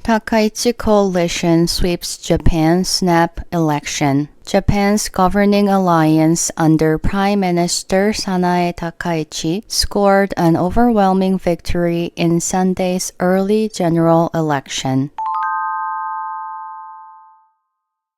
Takaichi coalition sweeps Japan's snap election. Japan's governing alliance under Prime Minister Sanae Takaichi scored an overwhelming victory in Sunday's early general election.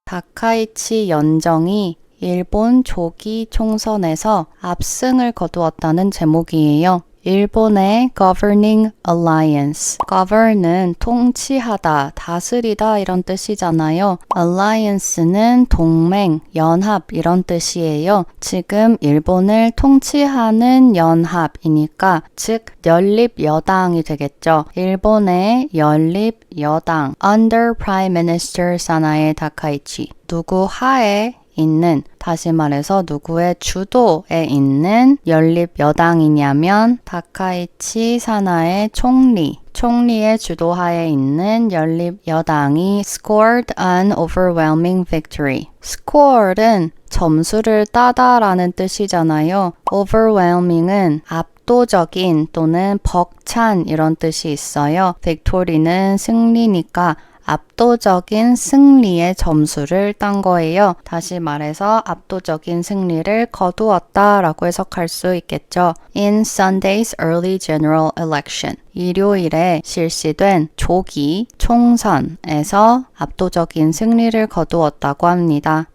다카이치 연정이 일본 조기 총선에서 압승을 거두었다는 제목이에요. 일본의 governing alliance. govern은 통치하다, 다스리다 이런 뜻이잖아요. alliance는 동맹, 연합 이런 뜻이에요. 지금 일본을 통치하는 연합이니까 즉 연립여당이 되겠죠. 일본의 연립여당 under Prime Minister Sanae Takaichi. 누구 하에 있는, 다시 말해서 누구의 주도에 있는 연립 여당이냐면 다카이치 사나의 총리의 주도하에 있는 연립 여당이 scored an overwhelming victory. score는 점수를 따다라는 뜻이잖아요. overwhelming은 압도적인 또는 벅찬 이런 뜻이 있어요. victory는 승리니까 압도적인 승리의 점수를 딴 거예요. 다시 말해서 압도적인 승리를 거두었다라고 해석할 수 있겠죠. In Sunday's early general election. 일요일에 실시된 조기 총선에서 압도적인 승리를 거두었다고 합니다.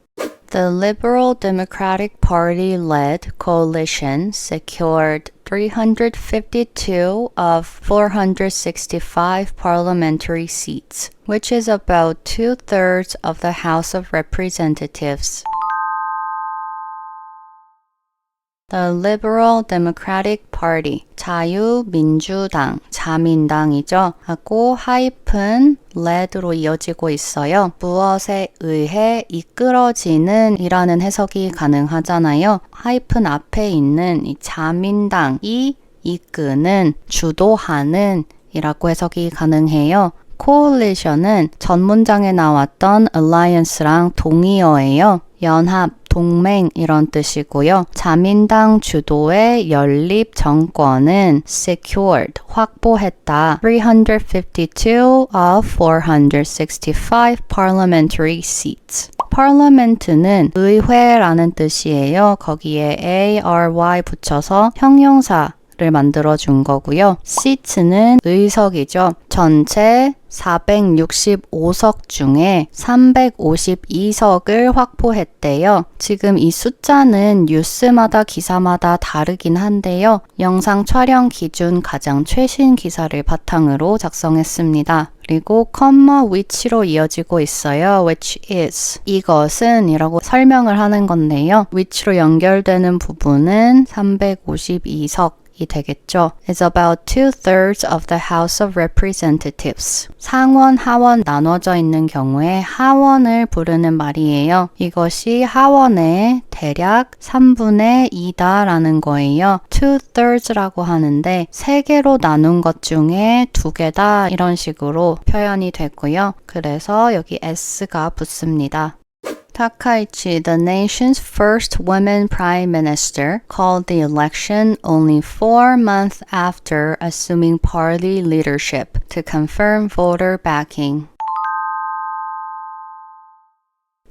The Liberal Democratic Party-led coalition secured 352 of 465 parliamentary seats, which is about 2/3 of the House of Representatives. The Liberal Democratic Party, 자유민주당, 자민당이죠. 하고 하이픈 led로 이어지고 있어요. 무엇에 의해 이끌어지는 이라는 해석이 가능하잖아요. 하이픈 앞에 있는 이 자민당이 이끄는, 주도하는 이라고 해석이 가능해요. coalition은 전 문장에 나왔던 alliance랑 동의어예요. 연합, 동맹 이런 뜻이고요. 자민당 주도의 연립 정권은 secured, 확보했다. 352 of 465 parliamentary seats. parliament는 의회라는 뜻이에요. 거기에 ARY 붙여서 형용사 를 만들어준 거고요. seats는 의석이죠. 전체 465석 중에 352석을 확보했대요. 지금 이 숫자는 뉴스마다 기사마다 다르긴 한데요. 영상 촬영 기준 가장 최신 기사를 바탕으로 작성했습니다. 그리고 컴마 which로 이어지고 있어요. which is. 이것은 이라고 설명을 하는 건데요. which로 연결되는 부분은 352석 이 되겠죠. It's about 2/3 of the House of Representatives. 상원, 하원 나눠져 있는 경우에 하원을 부르는 말이에요. 이것이 하원의 대략 3분의 2다라는 거예요. 2/3라고 하는데 3개로 나눈 것 중에 2개다 이런 식으로 표현이 되고요. 그래서 여기 S가 붙습니다. Takaichi, the nation's first woman prime minister, called the election only 4 months after assuming party leadership to confirm voter backing.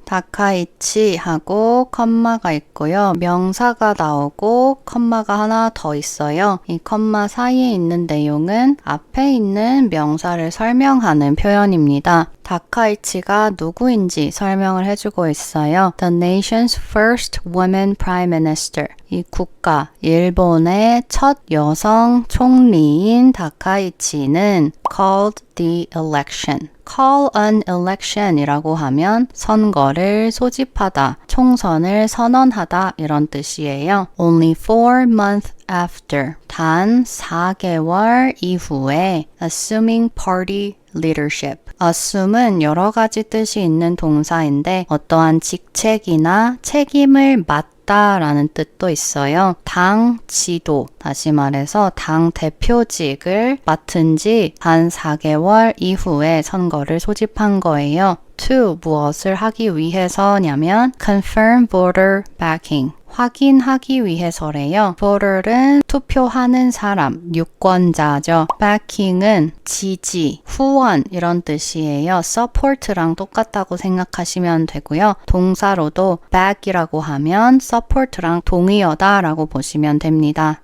다카이치 하고 컴마가 있고요. 명사가 나오고 컴마가 하나 더 있어요. 이 컴마 사이에 있는 내용은 앞에 있는 명사를 설명하는 표현입니다. 다카이치가 누구인지 설명을 해주고 있어요. The nation's first woman prime minister. 이 국가, 일본의 첫 여성 총리인 다카이치는 called the election. call an election 이라고 하면 선거를 소집하다, 총선을 선언하다 이런 뜻이에요. Only 4 months after. 단 4개월 이후에 assuming party leadership. assume은 여러 가지 뜻이 있는 동사인데 어떠한 직책이나 책임을 맡다라는 뜻도 있어요. 당 지도, 다시 말해서 당 대표직을 맡은 지 단 4개월 이후에 선거를 소집한 거예요. to 무엇을 하기 위해서냐면 confirm voter backing. 확인하기 위해서래요. voter은 투표하는 사람, 유권자죠. backing은 지지, 후원 이런 뜻이에요. support랑 똑같다고 생각하시면 되고요. 동사로도 back이라고 하면 support랑 동의어다라고 보시면 됩니다.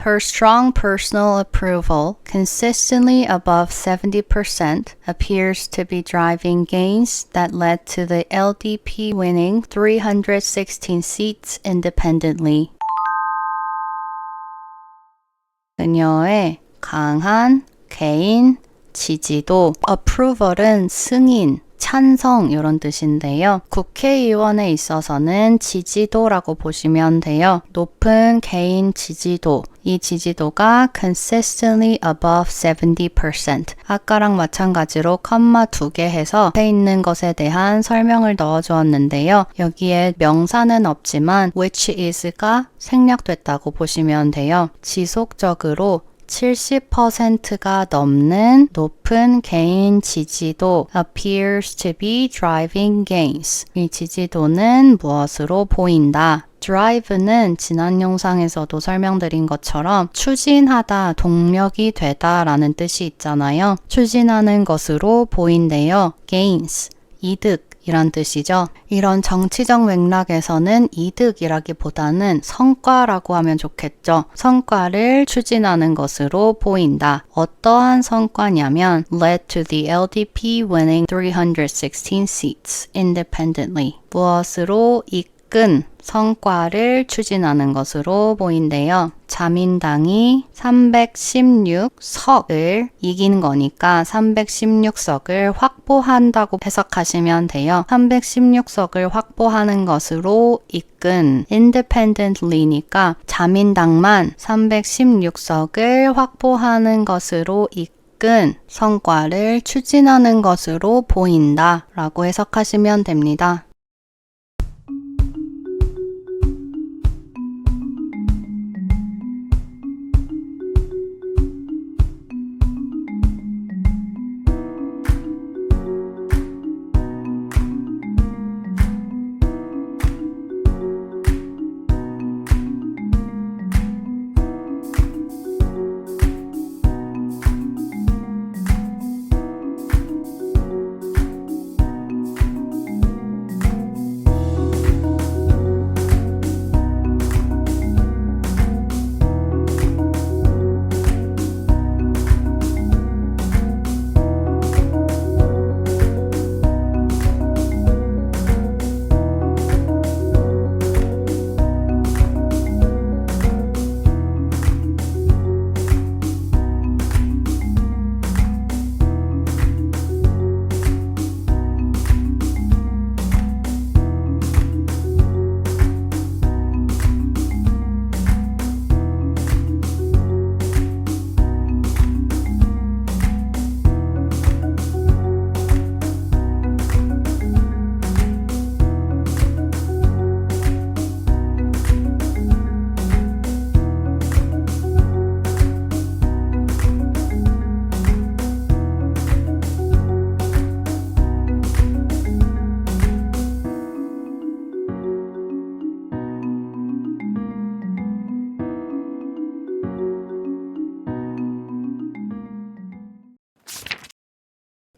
Her strong personal approval, consistently above 70%, appears to be driving gains that led to the LDP winning 316 seats independently. 그녀의 강한 개인 지지도, approval은 승인, 찬성 이런 뜻인데요. 국회의원에 있어서는 지지도라고 보시면 돼요. 높은 개인 지지도, 이 지지도가 consistently above 70%. 아까랑 마찬가지로 컴마 2개 해서 앞에 있는 것에 대한 설명을 넣어주었는데요. 여기에 명사는 없지만 which is가 생략됐다고 보시면 돼요. 지속적으로 70%가 넘는 높은 개인 지지도 appears to be driving gains. 이 지지도는 무엇으로 보인다? drive는 지난 영상에서도 설명드린 것처럼 추진하다, 동력이 되다 라는 뜻이 있잖아요. 추진하는 것으로 보인대요. gains, 이득 이란 뜻이죠. 이런 정치적 맥락에서는 이득이라기보다는 성과라고 하면 좋겠죠. 성과를 추진하는 것으로 보인다. 어떠한 성과냐면 led to the LDP winning 316 seats independently. 무엇으로 이끈 성과를 추진하는 것으로 보인대요. 자민당이 316석을 이기는 거니까 316석을 확보한다고 해석하시면 돼요. 316석을 확보하는 것으로 이끈 independently니까 자민당만 316석을 확보하는 것으로 이끈 성과를 추진하는 것으로 보인다 라고 해석하시면 됩니다.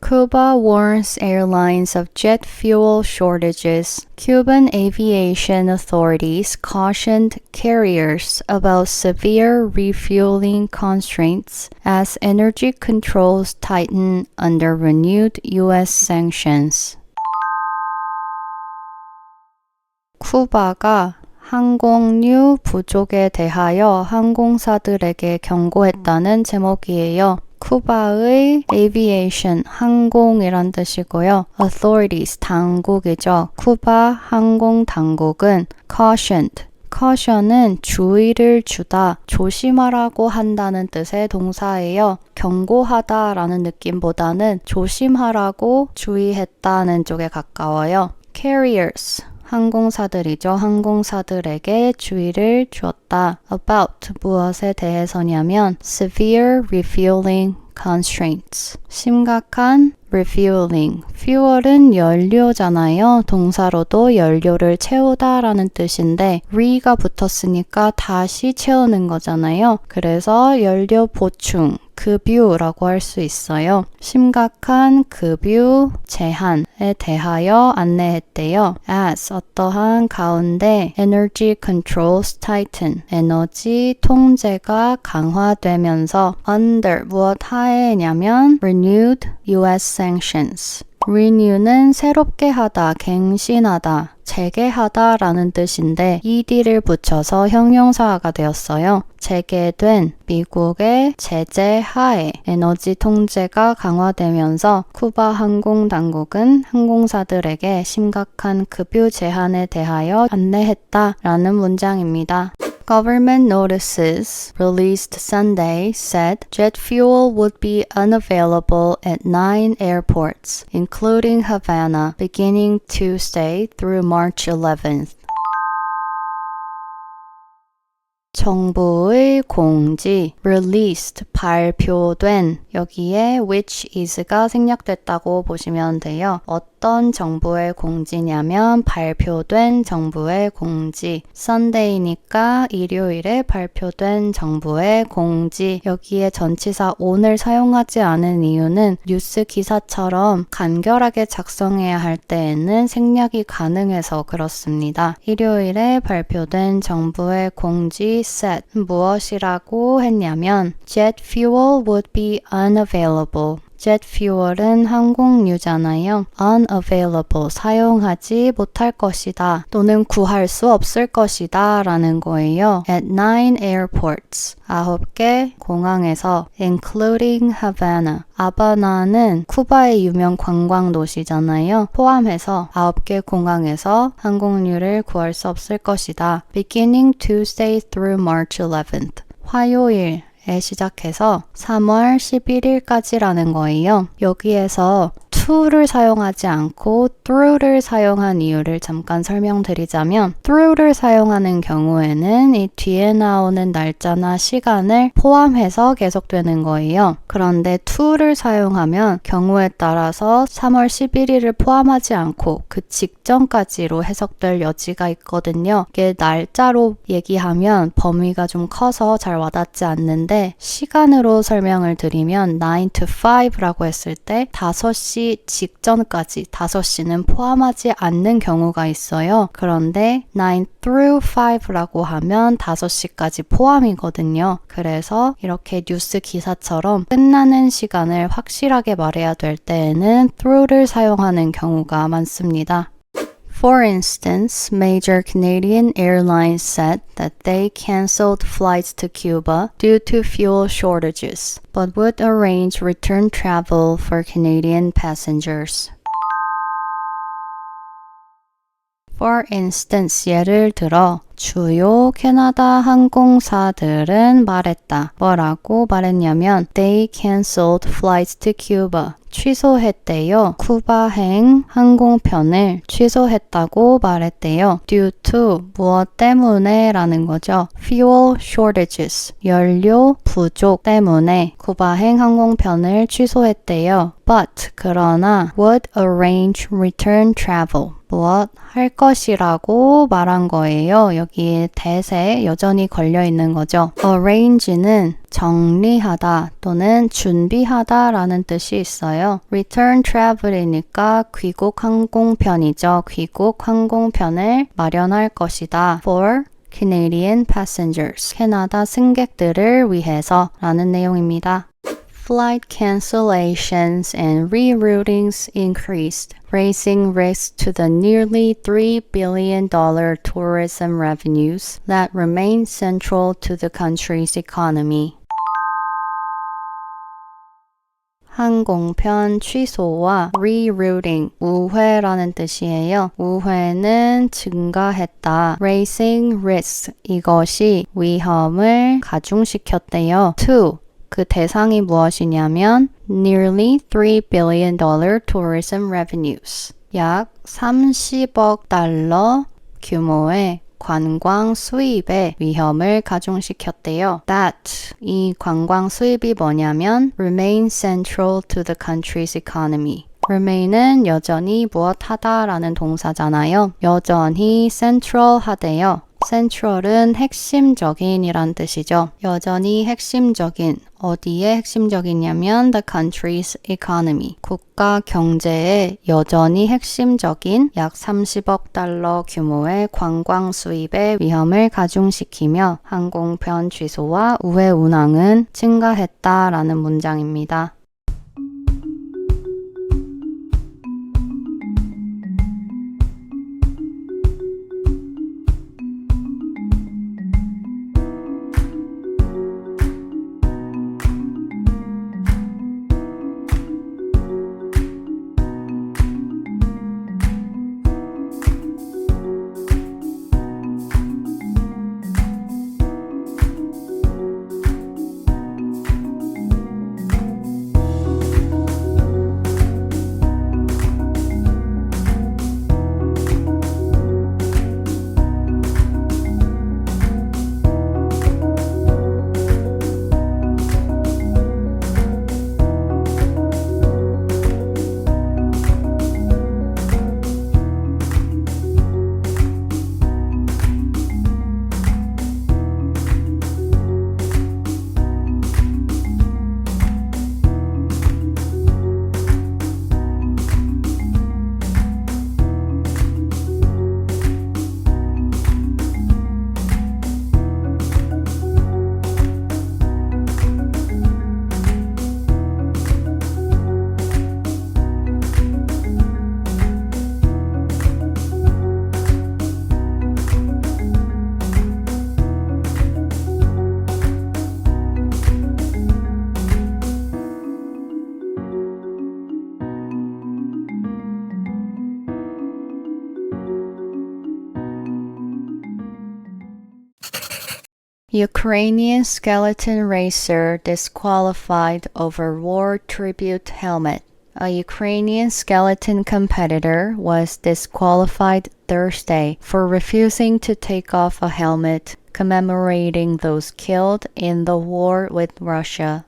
Cuba warns airlines of jet fuel shortages. Cuban aviation authorities cautioned carriers about severe refueling constraints as energy controls tighten under renewed U.S. sanctions. 쿠바가 항공유 부족에 대하여 항공사들에게 경고했다는 제목이에요. 쿠바의 aviation, 항공이란 뜻이고요. authorities, 당국이죠. 쿠바 항공 당국은 cautioned, caution은 주의를 주다, 조심하라고 한다는 뜻의 동사예요. 경고하다라는 느낌보다는 조심하라고 주의했다는 쪽에 가까워요. carriers, 항공사들이죠. 항공사들에게 주의를 주었다. About 무엇에 대해서냐면 severe refueling constraints. 심각한 refueling. fuel은 연료잖아요. 동사로도 연료를 채우다 라는 뜻인데 re가 붙었으니까 다시 채우는 거잖아요. 그래서 연료 보충, 급유라고 할 수 있어요. 심각한 급유 제한에 대하여 안내했대요. As 어떠한 가운데 energy controls tighten 에너지 통제가 강화되면서 under 무엇 하에냐면 renewed US sanctions. renew는 새롭게 하다, 갱신하다, 재개하다 라는 뜻인데 ed를 붙여서 형용사가 되었어요. 재개된 미국의 제재 하에 에너지 통제가 강화되면서 쿠바 항공당국은 항공사들에게 심각한 급유 제한에 대하여 안내했다 라는 문장입니다. Government notices released Sunday said jet fuel would be unavailable at 9 airports, including Havana, beginning Tuesday through March 11th. 정부의 공지, released, 발표된, 여기에 which is가 생략됐다고 보시면 돼요. 어떤 정부의 공지냐면 발표된 정부의 공지. Sunday니까 일요일에 발표된 정부의 공지. 여기에 전치사 on을 사용하지 않은 이유는 뉴스 기사처럼 간결하게 작성해야 할 때에는 생략이 가능해서 그렇습니다. 일요일에 발표된 정부의 공지 said 무엇이라고 했냐면 jet fuel would be unavailable. jet fuel은 항공유잖아요. unavailable, 사용하지 못할 것이다 또는 구할 수 없을 것이다 라는 거예요. at 9 airports, 9개 공항에서 including Havana. 아바나는 쿠바의 유명 관광 도시잖아요. 포함해서 9개 공항에서 항공유를 구할 수 없을 것이다. beginning Tuesday through March 11th. 화요일 시작해서 3월 11일까지라는 거예요. 여기에서 to를 사용하지 않고 through를 사용한 이유를 잠깐 설명드리자면 through를 사용하는 경우에는 이 뒤에 나오는 날짜나 시간을 포함해서 계속되는 거예요. 그런데 to를 사용하면 경우에 따라서 3월 11일을 포함하지 않고 그 직전까지로 해석될 여지가 있거든요. 이게 날짜로 얘기하면 범위가 좀 커서 잘 와닿지 않는데 시간으로 설명을 드리면 9 to 5라고 했을 때 5시 직전까지 5시는 포함하지 않는 경우가 있어요. 그런데 9 through 5라고 하면 5시까지 포함이거든요. 그래서 이렇게 뉴스 기사처럼 끝나는 시간을 확실하게 말해야 될 때에는 through를 사용하는 경우가 많습니다. For instance, major Canadian airlines said that they canceled flights to Cuba due to fuel shortages, but would arrange return travel for Canadian passengers. For instance, 예를 들어 주요 캐나다 항공사들은 말했다. 뭐라고 말했냐면 They canceled flights to Cuba. 취소했대요. 쿠바행 항공편을 취소했다고 말했대요. Due to 무엇 때문에 라는 거죠. Fuel shortages. 연료 부족 때문에 쿠바행 항공편을 취소했대요. But 그러나 would arrange return travel. 무엇 할 것이라고 말한 거예요. 여기에 대세 여전히 걸려 있는 거죠. arrange는 정리하다 또는 준비하다 라는 뜻이 있어요. return travel이니까 귀국 항공편이죠. 귀국 항공편을 마련할 것이다. for Canadian passengers. 캐나다 승객들을 위해서 라는 내용입니다. Flight cancellations and reroutings increased, raising risks to the nearly $3 billion tourism revenues that remain central to the country's economy. 항공편 취소와 rerouting, 우회라는 뜻이에요. 우회는 증가했다. Raising risk, 이것이 위험을 가중시켰대요. To, 그 대상이 무엇이냐면 nearly $3 billion tourism revenues. 약 30억 달러 규모의 관광 수입에 위험을 가중시켰대요. That, 이 관광 수입이 뭐냐면 remain central to the country's economy. remain은 여전히 무엇하다 라는 동사잖아요. 여전히 central 하대요. central은 핵심적인 이란 뜻이죠. 여전히 핵심적인, 어디에 핵심적이냐면 the country's economy. 국가 경제에 여전히 핵심적인 약 30억 달러 규모의 관광 수입의 위험을 가중시키며 항공편 취소와 우회 운항은 증가했다라는 문장입니다. Ukrainian skeleton racer disqualified over war tribute helmet. A Ukrainian skeleton competitor was disqualified Thursday for refusing to take off a helmet commemorating those killed in the war with Russia.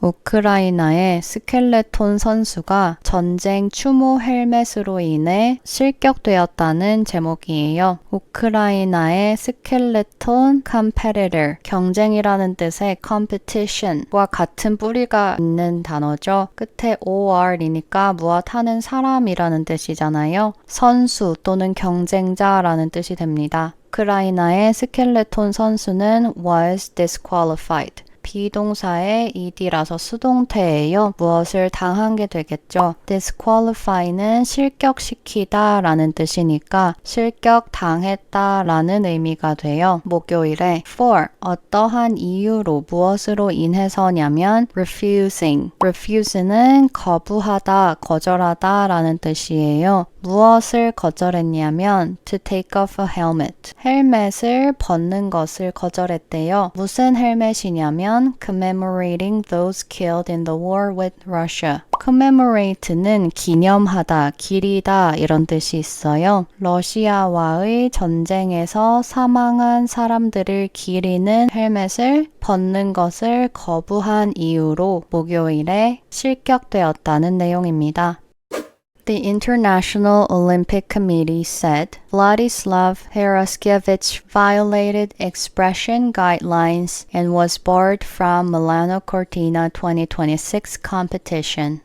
우크라이나의 스켈레톤 선수가 전쟁 추모 헬멧으로 인해 실격되었다는 제목이에요. 우크라이나의 스켈레톤 competitor, 경쟁이라는 뜻의 competition과 같은 뿌리가 있는 단어죠. 끝에 or이니까 무엇하는 사람이라는 뜻이잖아요. 선수 또는 경쟁자라는 뜻이 됩니다. 우크라이나의 스켈레톤 선수는 was disqualified. 비동사의 ed라서 수동태예요. 무엇을 당한 게 되겠죠. disqualify는 실격시키다 라는 뜻이니까 실격당했다 라는 의미가 돼요. 목요일에 for 어떠한 이유로 무엇으로 인해서냐면 refuse는 거부하다, 거절하다 라는 뜻이에요. 무엇을 거절했냐면 to take off a helmet. 헬멧을 벗는 것을 거절했대요. 무슨 헬멧이냐면 commemorating those killed in the war with Russia. commemorate는 기념하다, 기리다 이런 뜻이 있어요. 러시아와의 전쟁에서 사망한 사람들을 기리는 헬멧을 벗는 것을 거부한 이유로 목요일에 실격되었다는 내용입니다. The International Olympic Committee said Vladislav Heraskevich violated expression guidelines and was barred from Milano Cortina 2026 competition.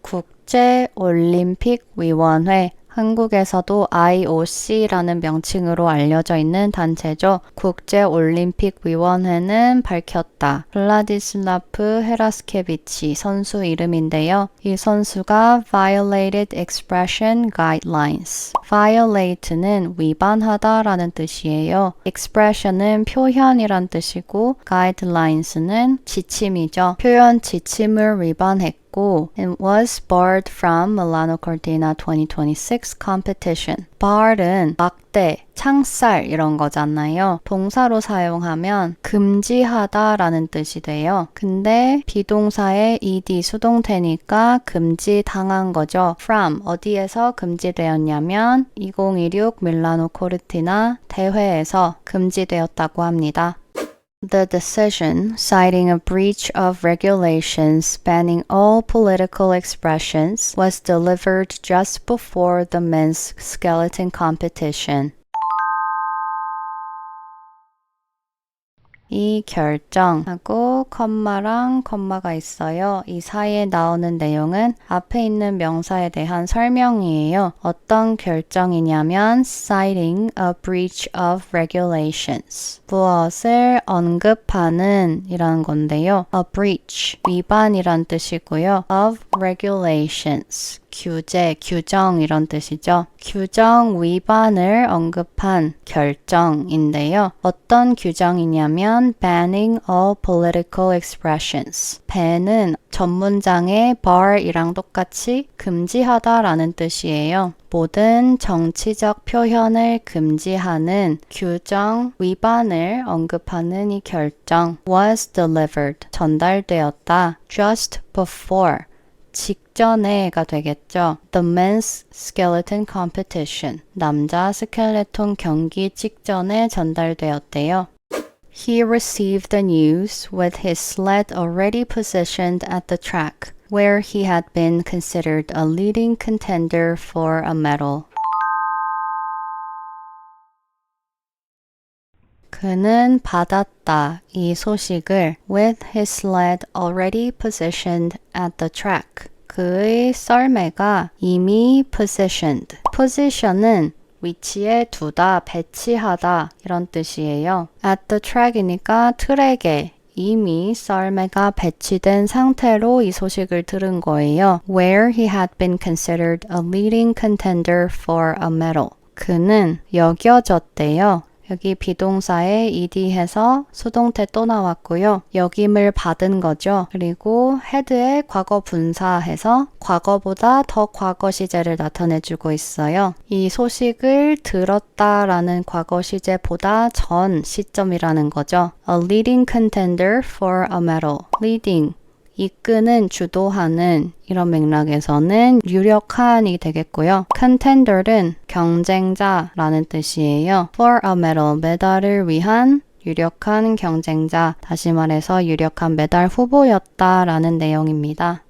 국제올림픽위원회 한국에서도 IOC라는 명칭으로 알려져 있는 단체죠. 국제올림픽위원회는 밝혔다. 블라디슬라프 헤라스케비치 선수 이름인데요. 이 선수가 violated expression guidelines. violate는 위반하다라는 뜻이에요. expression은 표현이란 뜻이고 guidelines는 지침이죠. 표현 지침을 위반했고 있고 and was barred from Milano Cortina 2026 competition. barred은 막대, 창살 이런 거잖아요. 동사로 사용하면 금지하다라는 뜻이 돼요. 근데 비동사에 ed 수동태니까 금지당한 거죠. from 어디에서 금지되었냐면 2026 밀라노 코르티나 대회에서 금지되었다고 합니다. The decision, citing a breach of regulations banning all political expressions, was delivered just before the men's skeleton competition. 이 결정하고 컴마랑 컴마가 있어요. 이 사이에 나오는 내용은 앞에 있는 명사에 대한 설명이에요. 어떤 결정이냐면 citing a breach of regulations. 무엇을 언급하는 이라는 건데요. a breach, 위반이란 뜻이고요. of regulations. 규제, 규정 이런 뜻이죠. 규정 위반을 언급한 결정인데요. 어떤 규정이냐면 banning all political expressions. ban은 전문장의 bar이랑 똑같이 금지하다라는 뜻이에요. 모든 정치적 표현을 금지하는 규정 위반을 언급하는 이 결정 was delivered, 전달되었다. just before, 직전에가 되겠죠. The men's skeleton competition. 남자 스켈레톤 경기 직전에 전달되었대요. He received the news with his sled already positioned at the track, where he had been considered a leading contender for a medal. 그는 받았다. 이 소식을 with his sled already positioned at the track. 그의 썰매가 이미 positioned. position은 위치에 두다, 배치하다 이런 뜻이에요. at the track이니까 트랙에 이미 썰매가 배치된 상태로 이 소식을 들은 거예요. Where he had been considered a leading contender for a medal. 그는 여겨졌대요. 여기 비동사에 ed 해서 수동태 또 나왔고요. 역임을 받은 거죠. 그리고 had의 과거 분사해서 과거보다 더 과거 시제를 나타내주고 있어요. 이 소식을 들었다라는 과거 시제보다 전 시점이라는 거죠. A leading contender for a medal. leading. 이끄는, 주도하는 이런 맥락에서는 유력한이 되겠고요. contender는 경쟁자라는 뜻이에요. for a medal, 메달을 위한 유력한 경쟁자, 다시 말해서 유력한 메달 후보였다라는 내용입니다.